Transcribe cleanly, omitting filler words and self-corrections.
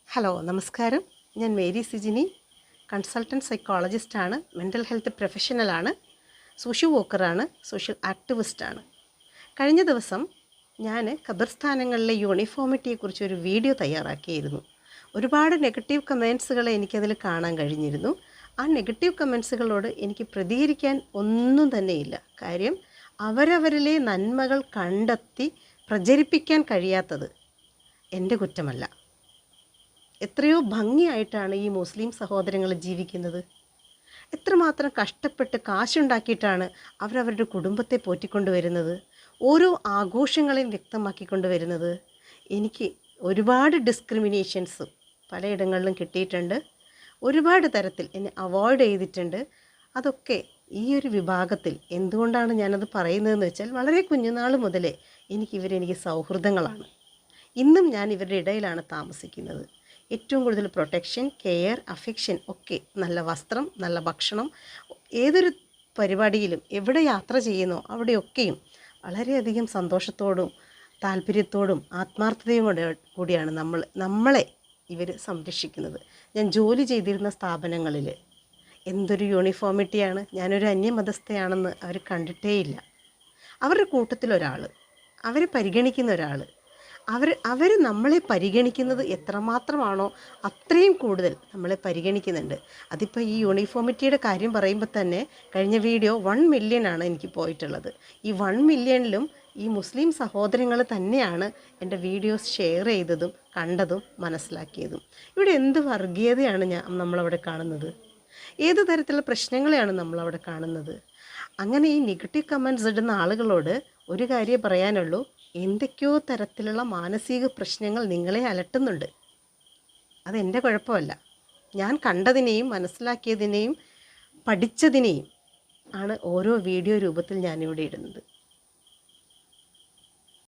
Hello നമസ്കാരം. ഞാൻ Mary Sijini, consultant സൈക്കോളജിസ്റ്റാണ്, മെൻ്റൽ ഹെൽത്ത് പ്രൊഫഷണലാണ്, സോഷ്യൽ വർക്കറാണ്, സോഷ്യൽ ആക്ടിവിസ്റ്റാണ്. കഴിഞ്ഞ ദിവസം ഞാൻ ഖബർസ്ഥാനങ്ങളിലെ യൂണിഫോമിറ്റിയെക്കുറിച്ചൊരു വീഡിയോ തയ്യാറാക്കിയിരുന്നു. ഒരുപാട് നെഗറ്റീവ് കമൻസുകൾ എനിക്കതിൽ കാണാൻ കഴിഞ്ഞിരുന്നു. ആ നെഗറ്റീവ് കമൻസുകളോട് എനിക്ക് പ്രതികരിക്കാൻ ഒന്നും തന്നെയില്ല. കാര്യം അവരവരിലെ നന്മകൾ കണ്ടെത്തി പ്രചരിപ്പിക്കാൻ കഴിയാത്തത് എൻ്റെ കുറ്റമല്ല. എത്രയോ ഭംഗിയായിട്ടാണ് ഈ മുസ്ലിം സഹോദരങ്ങൾ ജീവിക്കുന്നത്. എത്രമാത്രം കഷ്ടപ്പെട്ട് കാശുണ്ടാക്കിയിട്ടാണ് അവരവരുടെ കുടുംബത്തെ പോറ്റിക്കൊണ്ടുവരുന്നത്. ഓരോ ആഘോഷങ്ങളെയും വ്യക്തമാക്കിക്കൊണ്ടുവരുന്നത്. എനിക്ക് ഒരുപാട് ഡിസ്ക്രിമിനേഷൻസ് പലയിടങ്ങളിലും കിട്ടിയിട്ടുണ്ട്. ഒരുപാട് തരത്തിൽ എന്നെ അവോയ്ഡ് ചെയ്തിട്ടുണ്ട്. അതൊക്കെ ഈ ഒരു വിഭാഗത്തിൽ എന്തുകൊണ്ടാണ് ഞാനത് പറയുന്നതെന്ന് വെച്ചാൽ, വളരെ കുഞ്ഞുനാൾ മുതലേ എനിക്ക് സൗഹൃദങ്ങളാണ്. ഇന്നും ഞാൻ ഇവരുടെ ഇടയിലാണ് താമസിക്കുന്നത്. ഏറ്റവും കൂടുതൽ പ്രൊട്ടക്ഷൻ, കെയർ, അഫെക്ഷൻ ഒക്കെ, നല്ല വസ്ത്രം, നല്ല ഭക്ഷണം, ഏതൊരു പരിപാടിയിലും എവിടെ യാത്ര ചെയ്യുന്നോ അവിടെയൊക്കെയും വളരെയധികം സന്തോഷത്തോടും താല്പര്യത്തോടും ആത്മാർത്ഥതയും കൂടിയാണ് നമ്മളെ ഇവർ സംരക്ഷിക്കുന്നത്. ഞാൻ ജോലി ചെയ്തിരുന്ന സ്ഥാപനങ്ങളിൽ എന്തൊരു യൂണിഫോമിറ്റിയാണ്. ഞാനൊരു അന്യമതസ്ഥയാണെന്ന് അവർ കണ്ടിട്ടേയില്ല. അവരുടെ കൂട്ടത്തിലൊരാൾ, അവരെ പരിഗണിക്കുന്ന ഒരാൾ, അവർ നമ്മളെ പരിഗണിക്കുന്നത് എത്രമാത്രമാണോ അത്രയും കൂടുതൽ നമ്മളെ പരിഗണിക്കുന്നുണ്ട്. അതിപ്പോൾ ഈ യൂണിഫോമിറ്റിയുടെ കാര്യം പറയുമ്പോൾ തന്നെ കഴിഞ്ഞ വീഡിയോ 1 മില്യൺ എനിക്ക് പോയിട്ടുള്ളത്. ഈ 1 മില്യണിലും ഈ മുസ്ലിം സഹോദരങ്ങൾ തന്നെയാണ് എൻ്റെ വീഡിയോസ് ഷെയർ ചെയ്തതും കണ്ടതും മനസ്സിലാക്കിയതും. ഇവിടെ എന്ത് വർഗീയതയാണ് നമ്മളവിടെ കാണുന്നത്? ഏത് തരത്തിലുള്ള പ്രശ്നങ്ങളെയാണ് നമ്മളവിടെ കാണുന്നത്? അങ്ങനെ ഈ നെഗറ്റീവ് കമൻറ്റ്സ് ഇടുന്ന ആളുകളോട് ഒരു കാര്യം പറയാനുള്ളൂ: എന്തൊക്കെയോ തരത്തിലുള്ള മാനസിക പ്രശ്നങ്ങൾ നിങ്ങളെ അലട്ടുന്നുണ്ട്. അതെൻ്റെ കുഴപ്പമല്ല. ഞാൻ കണ്ടതിനെയും മനസ്സിലാക്കിയതിനെയും പഠിച്ചതിനെയും ആണ് ഓരോ വീഡിയോ രൂപത്തിൽ ഞാനിവിടെ ഇടുന്നത്.